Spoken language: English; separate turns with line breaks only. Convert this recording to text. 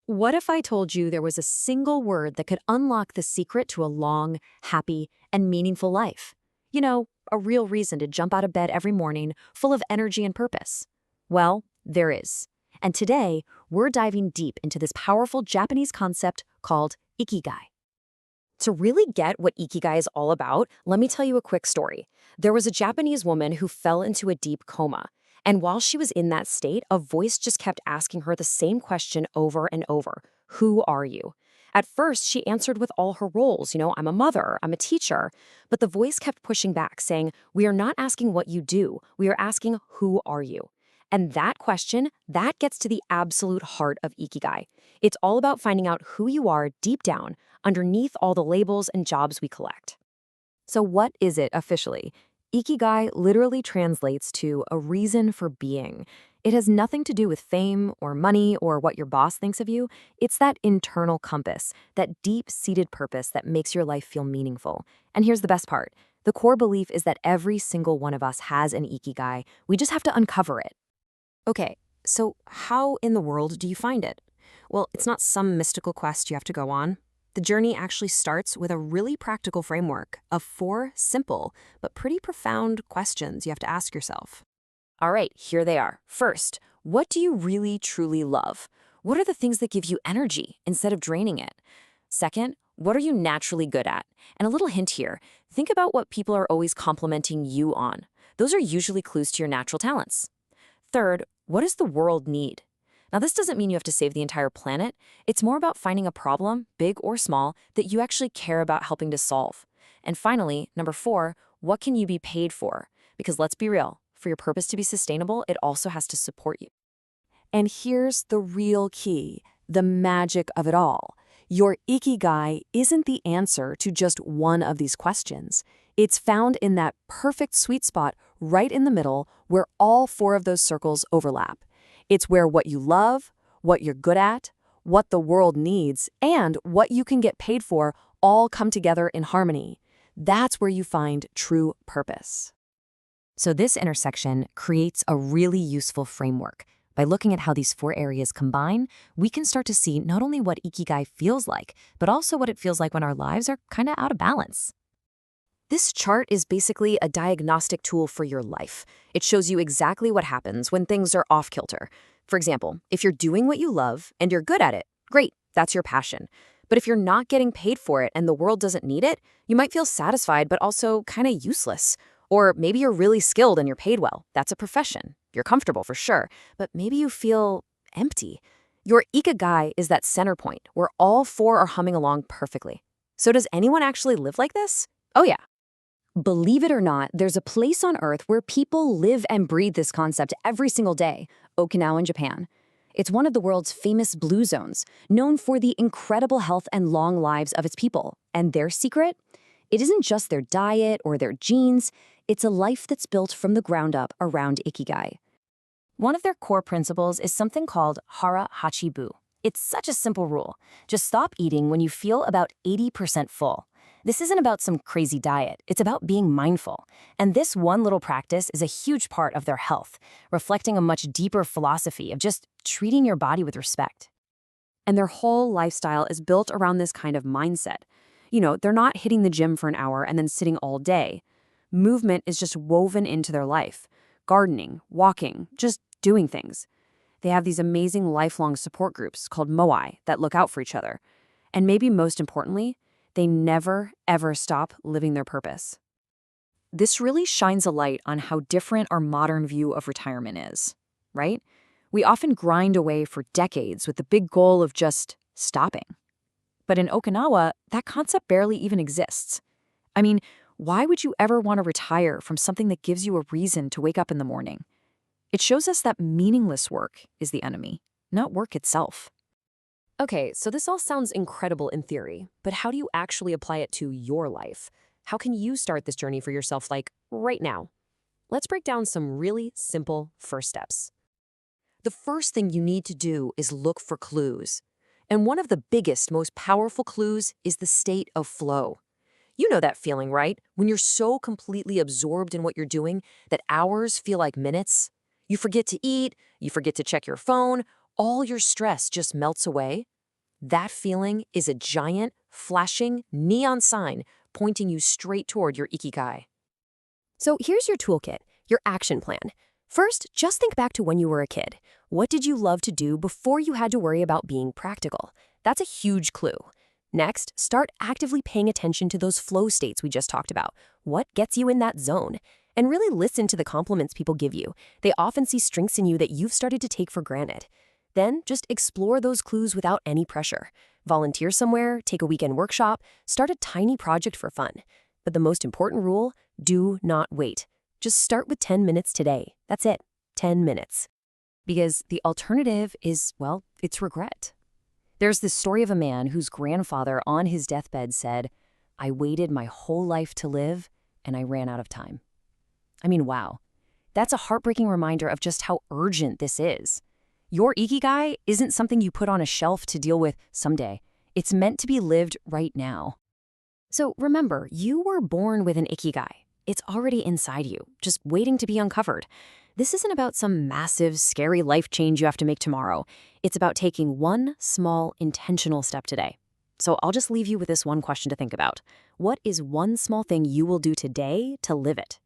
What if I told you there was a single word that could unlock the secret to a long, happy, and meaningful life? You know, a real reason to jump out of bed every morning, full of energy and purpose. Well, there is. And today, we're diving deep into this powerful Japanese concept called Ikigai. To really get what Ikigai is all about, let me tell you a quick story. There was a Japanese woman who fell into a deep coma. And while she was in that state, a voice just kept asking her the same question over and over. Who are you? At first, she answered with all her roles. I'm a mother, I'm a teacher. But the voice kept pushing back, saying, we are not asking what you do. We are asking, who are you? And that question, that gets to the absolute heart of Ikigai. It's all about finding out who you are deep down, underneath all the labels and jobs we collect. So what is it officially? Ikigai literally translates to a reason for being. It has nothing to do with fame or money or what your boss thinks of you. It's that internal compass, that deep-seated purpose that makes your life feel meaningful. And here's the best part. The core belief is that every single one of us has an Ikigai. We just have to uncover it. Okay, so how in the world do you find it? Well, it's not some mystical quest you have to go on. The journey actually starts with a really practical framework of 4 simple but pretty profound questions you have to ask yourself. All right, here they are. First, what do you really truly love? What are the things that give you energy instead of draining it? Second, what are you naturally good at? And a little hint here, think about what people are always complimenting you on. Those are usually clues to your natural talents. Third, what does the world need? Now, this doesn't mean you have to save the entire planet. It's more about finding a problem, big or small, that you actually care about helping to solve. And finally, number 4, what can you be paid for? Because let's be real, for your purpose to be sustainable, it also has to support you. And here's the real key, the magic of it all. Your Ikigai isn't the answer to just one of these questions. It's found in that perfect sweet spot right in the middle where all 4 of those circles overlap. It's where what you love, what you're good at, what the world needs, and what you can get paid for all come together in harmony. That's where you find true purpose. So this intersection creates a really useful framework. By looking at how these 4 areas combine, we can start to see not only what Ikigai feels like, but also what it feels like when our lives are kind of out of balance. This chart is basically a diagnostic tool for your life. It shows you exactly what happens when things are off-kilter. For example, if you're doing what you love and you're good at it, great, that's your passion. But if you're not getting paid for it and the world doesn't need it, you might feel satisfied but also kind of useless. Or maybe you're really skilled and you're paid well. That's a profession. You're comfortable for sure, but maybe you feel empty. Your Ikigai is that center point where all 4 are humming along perfectly. So does anyone actually live like this? Oh yeah. Believe it or not, there's a place on Earth where people live and breathe this concept every single day, Okinawa in Japan. It's one of the world's famous blue zones, known for the incredible health and long lives of its people. And their secret? It isn't just their diet or their genes, it's a life that's built from the ground up around Ikigai. One of their core principles is something called hara hachibu. It's such a simple rule. Just stop eating when you feel about 80% full. This isn't about some crazy diet, it's about being mindful. And this one little practice is a huge part of their health, reflecting a much deeper philosophy of just treating your body with respect. And their whole lifestyle is built around this kind of mindset. They're not hitting the gym for an hour and then sitting all day. Movement is just woven into their life. Gardening, walking, just doing things. They have these amazing lifelong support groups called moai that look out for each other. And maybe most importantly, they never, ever stop living their purpose. This really shines a light on how different our modern view of retirement is, right? We often grind away for decades with the big goal of just stopping. But in Okinawa, that concept barely even exists. I mean, why would you ever want to retire from something that gives you a reason to wake up in the morning? It shows us that meaningless work is the enemy, not work itself. Okay, so this all sounds incredible in theory, but how do you actually apply it to your life? How can you start this journey for yourself, like, right now? Let's break down some really simple first steps. The first thing you need to do is look for clues. And one of the biggest, most powerful clues is the state of flow. You know that feeling, right? When you're so completely absorbed in what you're doing that hours feel like minutes. You forget to eat, you forget to check your phone, all your stress just melts away. That feeling is a giant, flashing neon sign pointing you straight toward your Ikigai.
So here's your toolkit, your action plan. First, just think back to when you were a kid. What did you love to do before you had to worry about being practical? That's a huge clue. Next, start actively paying attention to those flow states we just talked about. What gets you in that zone? And really listen to the compliments people give you. They often see strengths in you that you've started to take for granted. Then, just explore those clues without any pressure. Volunteer somewhere, take a weekend workshop, start a tiny project for fun. But the most important rule, do not wait. Just start with 10 minutes today. That's it, 10 minutes. Because the alternative is, well, it's regret. There's this story of a man whose grandfather on his deathbed said, "I waited my whole life to live, and I ran out of time." I mean, wow. That's a heartbreaking reminder of just how urgent this is. Your Ikigai isn't something you put on a shelf to deal with someday. It's meant to be lived right now. So remember, you were born with an Ikigai. It's already inside you, just waiting to be uncovered. This isn't about some massive, scary life change you have to make tomorrow. It's about taking one small, intentional step today. So I'll just leave you with this one question to think about. What is one small thing you will do today to live it?